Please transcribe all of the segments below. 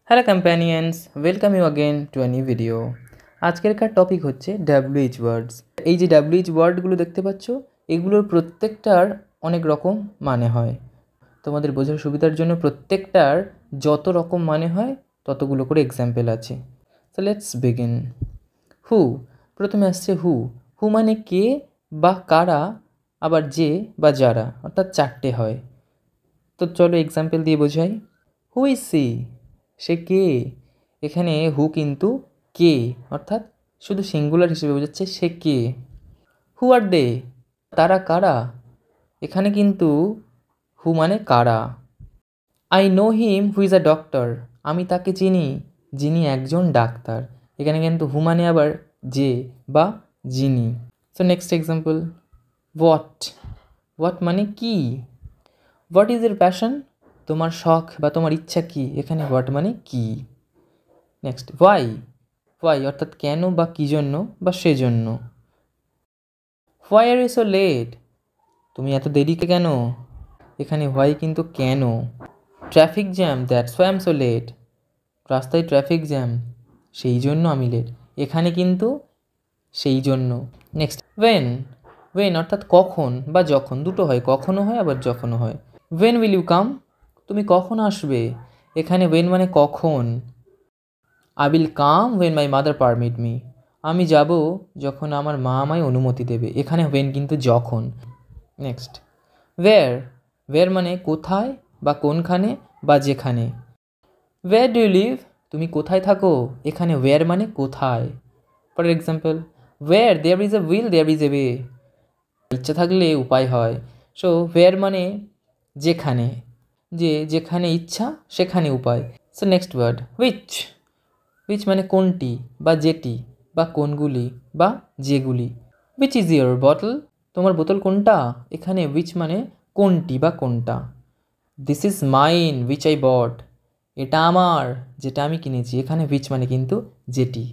Hello companions, welcome you again to a new video. আজকেরকার topic হচ্ছে WH words. এই যে ডাব্লিউএইচ ওয়ার্ডগুলো দেখতে পাচ্ছ, এগুলোর প্রত্যেকটার অনেক রকম মানে হয়। তোমাদের বোঝার সুবিধার জন্য প্রত্যেকটার যত রকম মানে হয় ততগুলো করে এক্সাম্পল আছে। So let's begin. হু, প্রথমে আসছে হু। হু মানে কে বা কারা, আবার যে বা যারা, অর্থাৎ চারটে হয়। তো চলো এক্সাম্পল দিয়ে বোঝাই। হু ইজ সি, সে কে। এখানে হু কিন্তু কে, অর্থাৎ শুধু সিঙ্গুলার হিসেবে বোঝাচ্ছে সে কে। হু আর দে, তারা কারা। এখানে কিন্তু হু মানে কারা। I know him who is a doctor, আমি তাকে চিনি যিনি একজন ডাক্তার। এখানে কিন্তু হু মানে আবার যে বা যিনি। So next example, what. What মানে কি। হোয়াট ইজ ইউর প্যাশন, তোমার শখ বা তোমার ইচ্ছা কি। এখানে হোয়াট মানে কি। Next why. হোয়াই অর্থাৎ কেন বা কী জন্য বা সেজন্য। Why are you so late, তুমি এত দেরিতে কেন। এখানে হোয়াই কিন্তু কেন। Traffic jam, that's why I am so late, রাস্তায় ট্রাফিক জ্যাম সেই জন্য আমি লেট। এখানে কিন্তু সেই জন্য। Next when. ওয়েন অর্থাৎ কখন বা যখন, দুটো হয়, কখনও হয় আবার যখনও হয়। ওয়েন উইল ইউ কাম, তুমি কখন আসবে। এখানে ওয়েন মানে কখন। I will come when my mother permit me, আমি যাব যখন আমার মা আমায় অনুমতি দেবে। এখানে ওয়েন কিন্তু যখন। Next wire. ওয়্যার মানে কোথায় বা কোনখানে বা যেখানে। ওয়্যার ডু ইউ লিভ, তুমি কোথায় থাকো। এখানে ওয়্যার মানে কোথায়। For example, where there is a will there is a way, ইচ্ছা থাকলে উপায় হয়। সো ওয়্যার মানে যেখানে, যে যেখানে ইচ্ছা সেখানে উপায়। So next word which. Which মানে কোনটি বা যেটি বা কোনগুলি বা যেগুলি। হুইচ ইজ ইয়োর বটল, তোমার বোতল কোনটা। এখানে হুইচ মানে কোনটি বা কোনটা। This is mine which I bought, এটা আমার যেটা আমি কিনেছি। এখানে হুইচ মানে কিন্তু যেটি।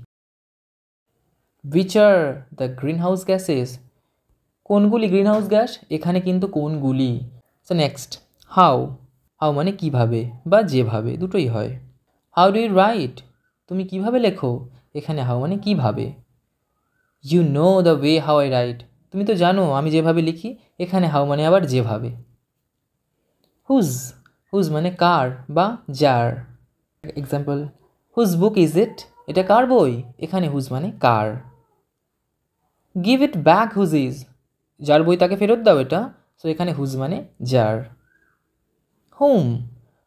Which are the green house gases, কোনগুলি গ্রিন হাউস গ্যাস। এখানে কিন্তু কোনগুলি। So next how. হাউ মানে কিভাবে বা যেভাবে, দুটোই হয়। হাউ ডু ইউ রাইট, তুমি কিভাবে লেখো। এখানে হাউ মানে কিভাবে। You know the way how I write, তুমি তো জানো আমি যেভাবে লিখি। এখানে হাউ মানে আবার যেভাবে। হুজ। হুজ মানে কার বা যার। Example, whose book is it, এটা কার বই। এখানে হুজ মানে কার। Give it back whose is, যার বই তাকে ফেরত দাও এটা। সো এখানে হুজ মানে যার। হুম।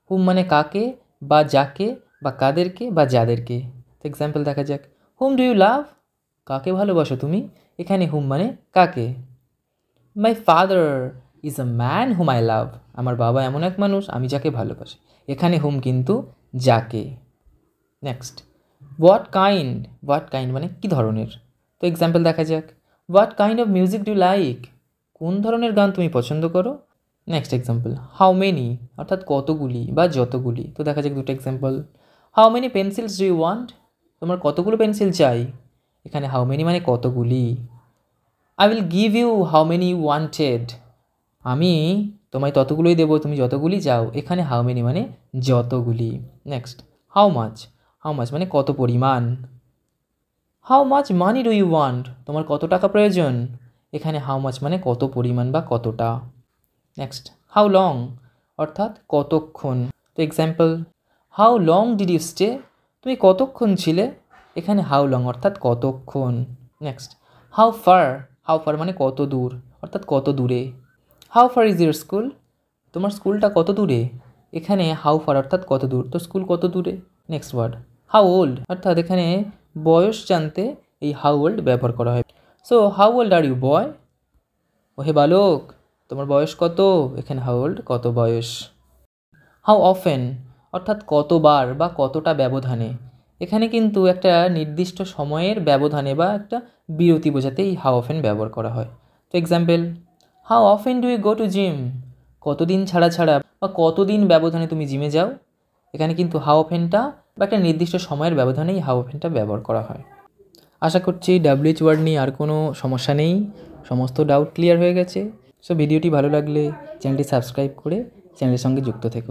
হুম মানে কাকে বা যাকে বা কাদেরকে বা যাদেরকে। তো এক্সাম্পল দেখা যাক। হুম ডু ইউ লাভ, কাকে ভালোবাসো তুমি। এখানে হুম মানে কাকে। My father is a man hmm I love, আমার বাবা এমন এক মানুষ আমি যাকে ভালোবাসি। এখানে হুম কিন্তু যাকে। Next what kind. What kind মানে কী ধরনের। তো এক্সাম্পল দেখা যাক। What kind of music do like, কোন ধরনের গান তুমি পছন্দ করো। নেক্সট এক্সাম্পল হাউ মেনি অর্থাৎ কতগুলি বা যতগুলি। তো দেখা যাক দুটো example. How many pencils do you want, তোমার কতগুলো পেন্সিল চাই। এখানে হাউ মেনি মানে কতগুলি। I will give you how many you wanted, আমি তোমায় ততগুলোই দেবো তুমি যতগুলি চাও। এখানে হাউ মেনি মানে যতগুলি। Next how much. How much মানে কত পরিমাণ। How much money do you want, তোমার কত টাকা প্রয়োজন। এখানে হাউ মাচ মানে কত পরিমাণ বা কতটা। নেক্সট হাউ লং অর্থাৎ কতক্ষণ। তো example, how long did you stay, তুমি কতক্ষণ ছিলে। এখানে হাউ লং অর্থাৎ কতক্ষণ। Next how far. How far মানে কত দূর অর্থাৎ কত দূরে। How far is your school, তোমার স্কুলটা কত দূরে। এখানে হাউ ফার অর্থাৎ কত দূর, তো স্কুল কত দূরে। নেক্সট ওয়ার্ড হাউ ওল্ড অর্থাৎ এখানে বয়স জানতে এই হাউ ওল্ড ব্যবহার করা হয়। So how old are you boy, ওহে বালক তোমার বয়স কত। এখানে হাউ ওল্ড কত বয়স। হাউ অফেন অর্থাৎ কতবার বা কতটা ব্যবধানে। এখানে কিন্তু একটা নির্দিষ্ট সময়ের ব্যবধানে বা একটা বিরতি বোঝাতে এই হাউ অফেন ব্যবহার করা হয়। তো example, how often do you go to gym, কতদিন ছাড়া ছাড়া বা কতদিন ব্যবধানে তুমি জিমে যাও। এখানে কিন্তু হাউ অফেনটা বা একটা নির্দিষ্ট সময়ের ব্যবধানেই হাউ অফেনটা ব্যবহার করা হয়। আশা করছি ডাব্লিউএইচ ওয়ার্ড নিয়ে আর কোনো সমস্যা নেই, সমস্ত ডাউট ক্লিয়ার হয়ে গেছে। সো ভিডিওটি ভালো লাগলে চ্যানেলটি সাবস্ক্রাইব করে চ্যানেলের সঙ্গে যুক্ত থেকো।